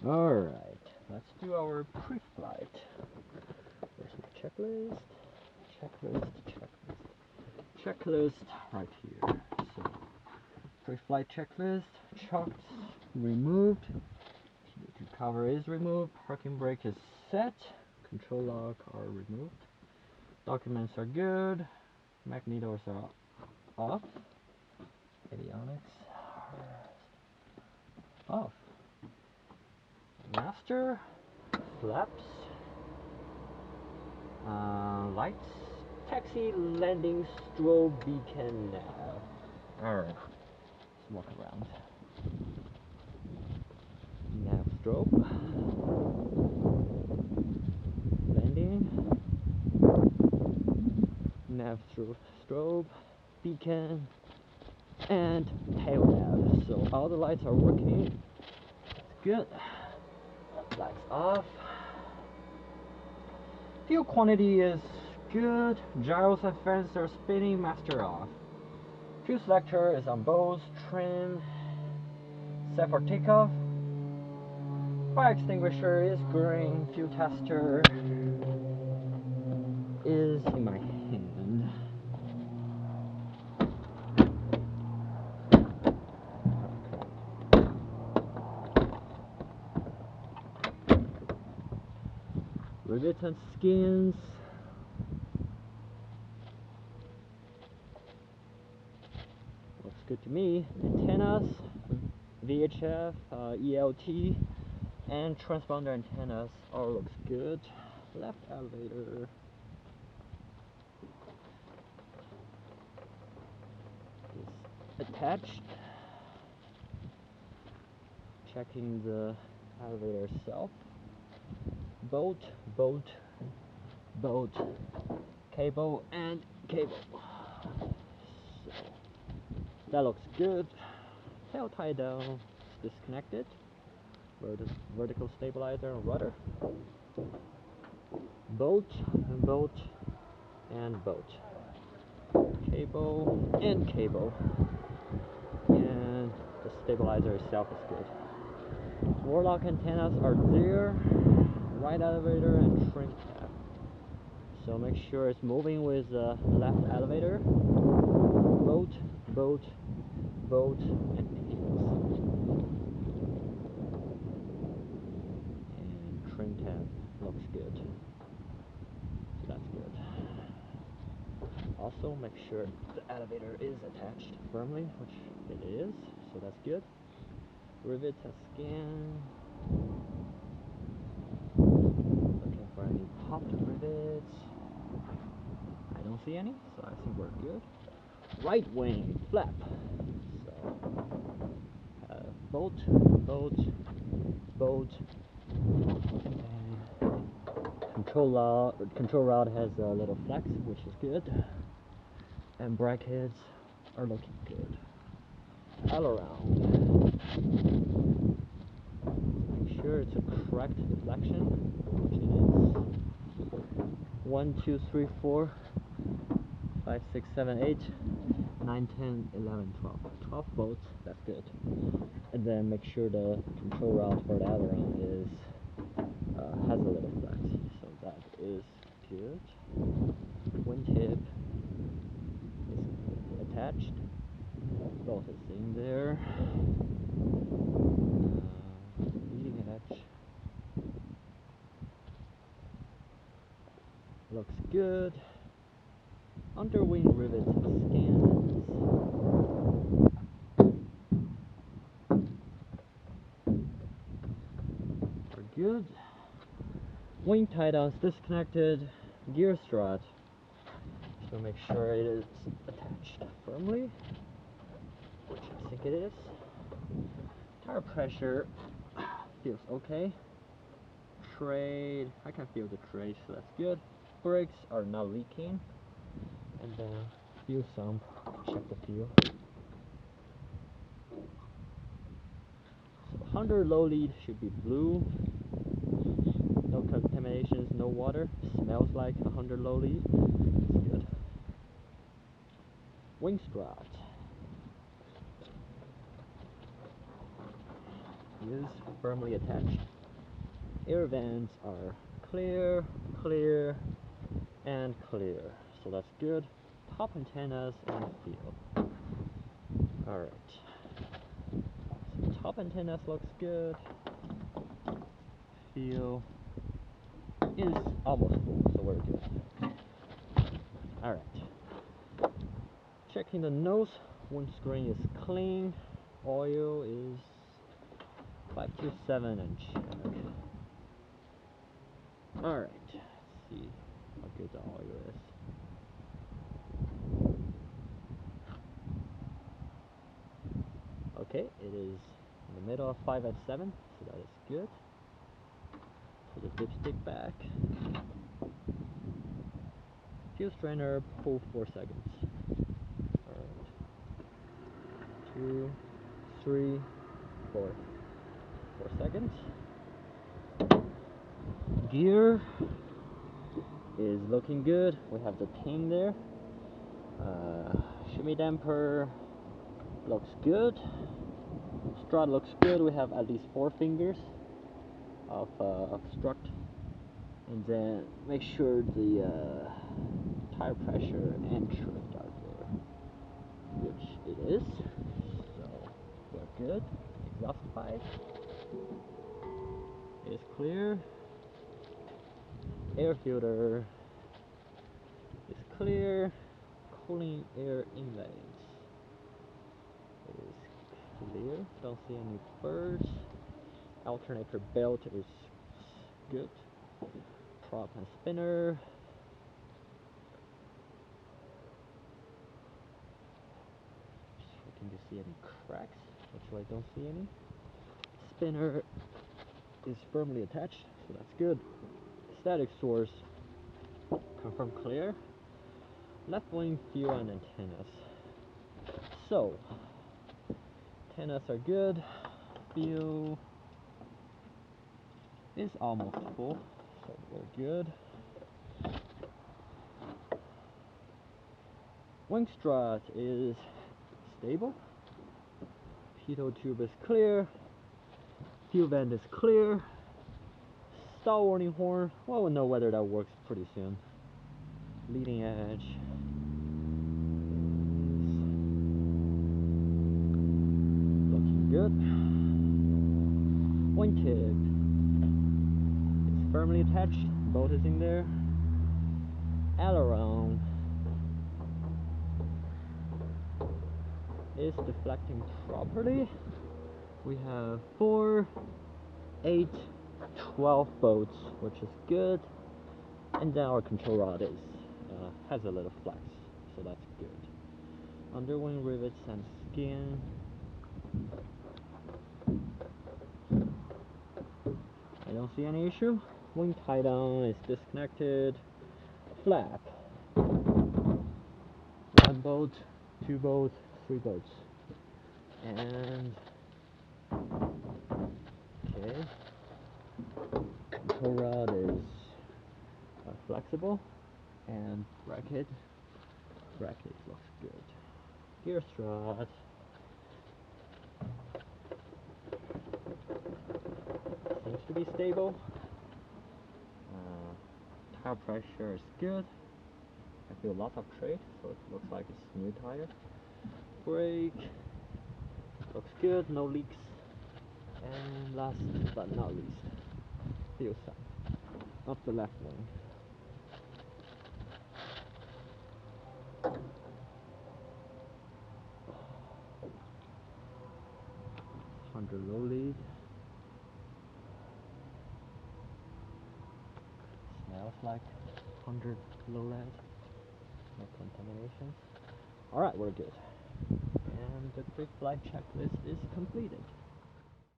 Alright, let's do our pre-flight. There's my checklist. Checklist right here. So, pre-flight checklist, chocks removed, Q2 cover is removed, parking brake is set, control lock are removed, documents are good, magnetos are off, avionics are off. Master, flaps, lights, taxi, landing, strobe, beacon, nav. Alright, let's walk around. Nav, strobe, landing, nav, strobe, beacon, and tail nav. So all the lights are working. That's good. Lights off. Fuel quantity is good. Gyros and fans are spinning. Master off. Fuel selector is on both. Trim set for takeoff. Fire extinguisher is green. Fuel tester is in my hand. Rivets and skins. Looks good to me. Antennas, VHF, ELT, and transponder antennas all looks good. Left elevator. Is attached. Checking the elevator itself. Bolt, cable, and cable. So, that looks good. Tail tie down, disconnected. Vertical stabilizer and rudder. Bolt, and bolt. Cable, and cable. And the stabilizer itself is good. Warlock antennas are there. Right elevator and trim tab. So make sure it's moving with the left elevator. Bolt, and pins. And trim tab looks good. So that's good. Also make sure the elevator is attached firmly, which it is. So that's good. Rivets and scan. For any popped rivets. I don't see any, so I think we're good. Right wing flap. So bolt, and control rod has a little flex, which is good. And brackets are looking good. All around. Make sure it's a correct deflection, which it is. 1, 2, 3, 4, 5, 6, 7, 8, 9, 10, 11, 12. 12 bolts, that's good. And then make sure the control rod for the aileron is has a little flex, so that is good. Wingtip is attached. Bolt is in there. Leading edge. Looks good. Underwing rivets and skins. We're good. Wing tie downs disconnected. Gear strut. So make sure it is attached firmly, which I think it is. Tire pressure feels okay. Trade, I can feel the trade, so that's good. Brakes are not leaking. And then fuel sump, check the fuel. So 100 low lead should be blue. No contaminations, no water. Smells like 100 low lead. That's good. Wing strut is firmly attached. Air vents are clear, clear, and clear. So that's good. Top antennas and feel. Alright. So top antennas looks good. Feel is almost full, so we're good. Alright. Checking the nose. Windscreen is clean. Oil is 527 and check. Alright. Let's see how good the oil is. Okay, it is in the middle of 5 at 7, so that is good. Put the dipstick back. Fuel strainer, pull 4 seconds. Alright. 2, 3, 4. 4 seconds. Gear is looking good. We have the pin there. Shimmy damper looks good. Strut looks good. We have at least 4 fingers of strut. And then make sure the tire pressure and drift are there, which it is. So we're good. Exhaust pipe is clear. Air filter is clear. Cooling air inlet is clear. Don't see any birds. Alternator belt is good. Prop and spinner. Just looking to see any cracks, which I don't see any. Spinner is firmly attached, so that's good. Static source confirm clear. Left wing fuel and antennas. So antennas are good. Fuel is almost full, so we're good. Wing strut is stable. Pitot tube is clear. Fuel vent is clear. Stall warning horn. Well, we'll know whether that works pretty soon. Leading edge is looking good. Wingtip is firmly attached. Bolt is in there. Aileron is deflecting properly. We have 4, 8, 12 bolts, which is good. And then our control rod is has a little flex, so that's good. Underwing rivets and skin. I don't see any issue. Wing tie down is disconnected. Flap. 1 bolt, 2 bolts, 3 bolts. And okay. Control rod is flexible, and bracket looks good. Gear strut seems to be stable. Tire pressure is good. I feel lots of tread, so it looks like it's new tire. Brake looks good, no leaks. And last but not least, fuel side of the left wing. 100 low lead. Smells like 100 low lead. No contamination. Alright, we're good. And the preflight checklist is completed.